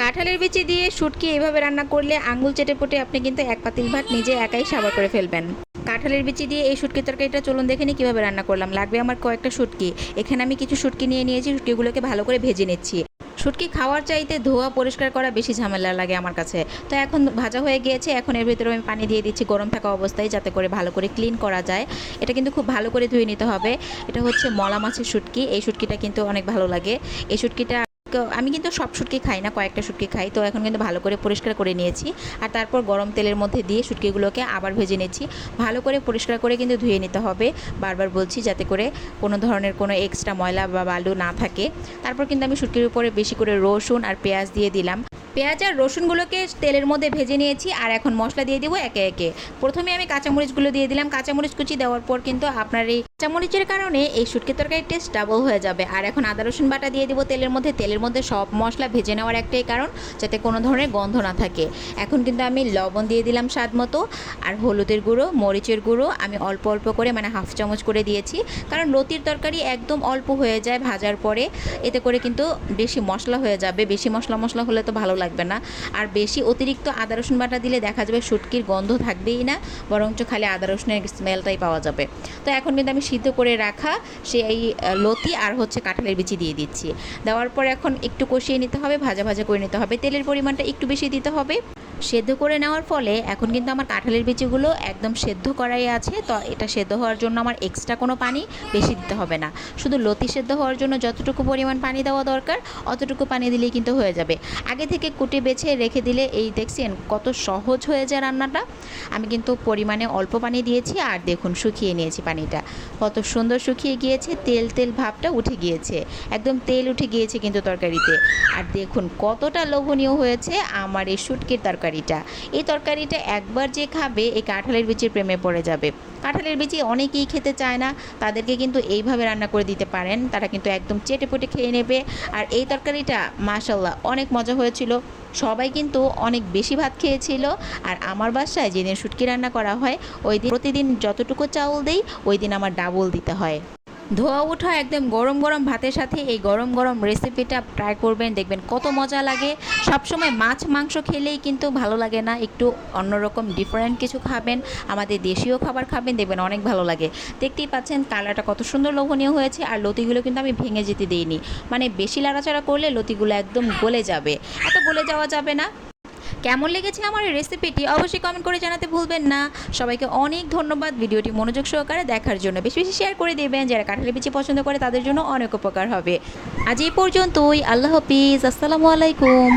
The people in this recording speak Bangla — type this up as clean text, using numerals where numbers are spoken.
কাঁঠালের বিচি দিয়ে শুটকি এভাবে রান্না করলে আঙুল চেটে পুটে আপনি কিন্তু এক পাতিল ভাত নিজে একাই সাবার করে ফেলবেন। কাঁঠালের বিচি দিয়ে এই শুটকি তরকারিটা চলুন দেখে নিই কীভাবে রান্না করলাম। লাগবে আমার কয়েকটা শুটকি। এখানে আমি কিছু শুটকি নিয়ে নিয়েছি, শুটকিগুলোকে ভালো করে ভেজে নিচ্ছি। শুটকি খাওয়ার চাইতে ধোয়া পরিষ্কার করা বেশি ঝামেলা লাগে আমার কাছে। তো এখন ভাজা হয়ে গিয়েছে, এখন এর ভিতরে আমি পানি দিয়ে দিচ্ছি গরম থাকা অবস্থায়, যাতে করে ভালো করে ক্লিন করা যায়। এটা কিন্তু খুব ভালো করে ধুয়ে নিতে হবে। এটা হচ্ছে মলা মাছের শুটকি, এই শুটকিটা কিন্তু অনেক ভালো লাগে। এই শুটকিটা আমি কিন্তু সব শুটকি খাই না, কয়েকটা শুটকি খাই। তো এখন কিন্তু ভালো করে পরিষ্কার করে নিয়েছি, আর তারপর গরম তেলের মধ্যে দিয়ে শুটকিগুলোকে আবার ভেজে নিচ্ছি। ভালো করে পরিষ্কার করে কিন্তু ধুয়ে নিতে হবে, বারবার বলছি, যাতে করে কোনো ধরনের কোনো এক্সট্রা ময়লা বা বালু না থাকে। তারপর কিন্তু আমি শুটকির উপরে বেশি করে রসুন আর পেঁয়াজ দিয়ে দিলাম। পেঁয়াজ আর রসুনগুলোকে তেলের মধ্যে ভেজে নিয়েছি, আর এখন মশলা দিয়ে দিব একে একে। প্রথমে আমি কাঁচামরিচগুলো দিয়ে দিলাম। কাঁচামরিচ কুচি দেওয়ার পর কিন্তু আপনার এই কাঁচামরিচের কারণে এই শুটকি তরকারির টেস্ট ডাবল হয়ে যাবে। আর এখন আদা রসুন বাটা দিয়ে দিব তেলের মধ্যে। তেলের মধ্যে সব মশলা ভেজে নেওয়ার একটাই কারণ, যাতে কোনো ধরনের গন্ধ না থাকে। এখন কিন্তু আমি লবণ দিয়ে দিলাম স্বাদ মতো, আর হলুদের গুঁড়ো, মরিচের গুঁড়ো আমি অল্প অল্প করে, মানে হাফ চামচ করে দিয়েছি। কারণ লতির তরকারি একদম অল্প হয়ে যায় ভাজার পরে, এতে করে কিন্তু বেশি মশলা হয়ে যাবে। বেশি মশলা হলে তো ভালো লাগবে না। আর বেশি অতিরিক্ত আদা রসুন বাটা দিলে দেখা যাবে শুটকির গন্ধ থাকবেই না, বরঞ্চ খালি আদা রসুনের স্মেলটাই পাওয়া যাবে। তো এখন কিন্তু আমি সিদ্ধ করে রাখা সেই লতি আর হচ্ছে কাঁঠালের বিচি দিয়ে দিচ্ছি। দেওয়ার পর এখন একটু কষিয়ে নিতে হবে, ভাজা ভাজা করে নিতে হবে। তেলের পরিমাণটা একটু বেশি দিতে হবে। সেদ্ধ করে নেওয়ার ফলে এখন কিন্তু আমার কাঁঠালের বিচিগুলো একদম সেদ্ধ করাই আছে। তো এটা সেদ্ধ হওয়ার জন্য আমার এক্সট্রা কোনো পানি বেশি দিতে হবে না। শুধু লতি সেদ্ধ হওয়ার জন্য যতটুকু পরিমাণ পানি দেওয়া দরকার অতটুকু পানি দিলেই কিন্তু হয়ে যাবে। আগে থেকে কুটে বেছে রেখে দিলে এই দেখছেন কত সহজ হয়ে যায় রান্নাটা। আমি কিন্তু পরিমাণে অল্প পানি দিয়েছি, আর দেখুন শুকিয়ে নিয়েছি পানিটা, কত সুন্দর শুকিয়ে গিয়েছে। তেল তেল ভাবটা উঠে গিয়েছে, একদম তেল উঠে গিয়েছে কিন্তু তরকারিতে। আর দেখুন কতটা লোভনীয় হয়েছে আমার এই শুটকির তরকারিটা। এই তরকারিটা একবার যে খাবে এই কাঁঠালের বিচির প্রেমে পড়ে যাবে। কাঁঠালের বিচি অনেকেই খেতে চায় না, তাদেরকে কিন্তু এইভাবে রান্না করে দিতে পারেন, তারা কিন্তু একদম চেটে পুটে খেয়ে নেবে। আর এই তরকারিটা মাশাল্লাহ অনেক মজা হয়েছিল। সবাই কিন্তু অনেক বেশি ভাত খেয়েছিল। আর আমার বাসায় যেদিন শুটকি রান্না করা হয় ওই দিন প্রতিদিন যতটুকু চাউল দেই ওই দিন আমার ডাবল দিতে হয়। ধোয়া ওঠা একদম গরম গরম ভাতের সাথে এই গরম গরম রেসিপিটা ট্রাই করবেন, দেখবেন কত মজা লাগে। সবসময় মাছ মাংস খেলেই কিন্তু ভালো লাগে না, একটু অন্যরকম ডিফারেন্ট কিছু খাবেন, আমাদের দেশীয় খাবার খাবেন, দেখবেন অনেক ভালো লাগে। দেখতেই পাচ্ছেন কালারটা কত সুন্দর লোভনীয় হয়েছে। আর লতিগুলো কিন্তু আমি ভেঙে যেতে দিইনি, মানে বেশি লাড়াচাড়া করলে লতিগুলো একদম গলে যাবে, এত গলে যাওয়া যাবে না। কেমন লেগেছে আমার এই রেসিপিটি অবশ্যই কমেন্ট করে জানাতে ভুলবেন না। সবাইকে অনেক ধন্যবাদ ভিডিওটি মনোযোগ সহকারে দেখার জন্য। বেশি বেশি শেয়ার করে দেবেন, যারা কাঁঠালের বিচি পছন্দ করে তাদের জন্য অনেক উপকার হবে। আজ এই পর্যন্তই, আল্লাহ হাফিজ, আসসালামু আলাইকুম।